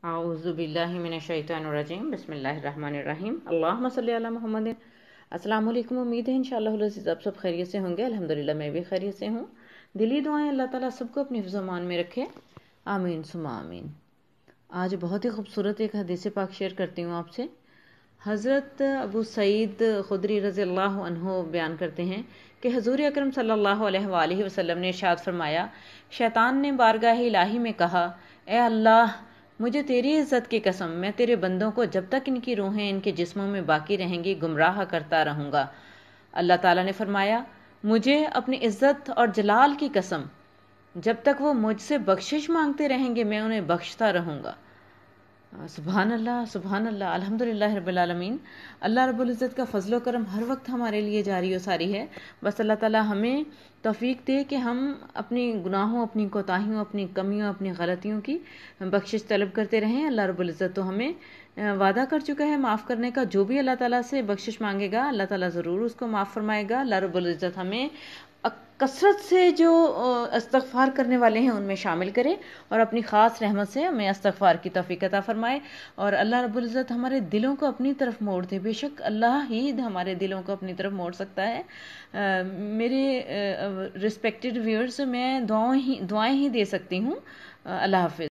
अऊज़ु बिल्लाहि मिनश्शैतानिर्रजीम बिस्मिल्लाहिर्रहमानिर्रहीम अल्लाहुम्मा सल्लि अला मुहम्मदिन। अस्सलाम वालेकुम। उम्मीद है इंशाअल्लाह अज़ीज़ आप सब खैरियत से होंगे। अल्हम्दुलिल्लाह मैं भी खैरियत से हूँ। दिली दुआएं अल्लाह ताला सबको अपनी हिफ्ज़-ओ-अमान में रखे, आमीन सुमा आमीन। आज बहुत ही खूबसूरत एक हदीस पाक शेयर करती हूँ आपसे। हज़रत अबू सईद खुदरी रज़ियल्लाहु अन्हु बयान करते हैं कि हुज़ूर अकरम सल्लल्लाहु अलैहि वसल्लम ने इरशाद फरमाया, शैतान ने बारगाह इलाही में कहा, ए अल्लाह, मुझे तेरी इज़्ज़त की कसम, मैं तेरे बंदों को जब तक इनकी रूहें इनके जिस्मों में बाकी रहेंगी गुमराह करता रहूँगा। अल्लाह ताला ने फरमाया, मुझे अपनी इज़्ज़त और जलाल की कसम, जब तक वो मुझसे बख्शिश मांगते रहेंगे मैं उन्हें बख्शता रहूँगा। सुभान अल्लाह, अल्हम्दुलिल्लाह रब्बिल आलमीन। अल्लाह रब्बुल इज़्ज़त का फ़ज़्ल व करम हर वक्त हमारे लिए जारी और सारी है। बस अल्लाह ताला हमें तौफ़ीक दे कि हम अपनी गुनाहों, अपनी कोताहियों, अपनी कमियों, अपनी गलतियों की बख्शिश तलब करते रहें। अल्लाह रब्बुल इज़्ज़त तो हमें वादा कर चुका है माफ़ करने का। जो भी अल्लाह ताला से बख्शिश मांगेगा अल्लाह ताला ज़रूर उसको माफ़ फरमाएगा। अल्लाह रब्बुल इज़्ज़त हमें कसरत से जो इस्तग़फ़ार करने वाले हैं उनमें शामिल करे और अपनी ख़ास रहमत से हमें इस्तग़फ़ार की तौफ़ीक अता फ़रमाए और अल्लाह रब्बुल इज़्ज़त हमारे दिलों को अपनी तरफ मोड़ दे। बेशक अल्लाह ही हमारे दिलों को अपनी तरफ मोड़ सकता है। मेरे रिस्पेक्टेड व्यूअर्स, मैं दुआएं ही दे सकती हूँ। अल्लाह हाफ़िज़।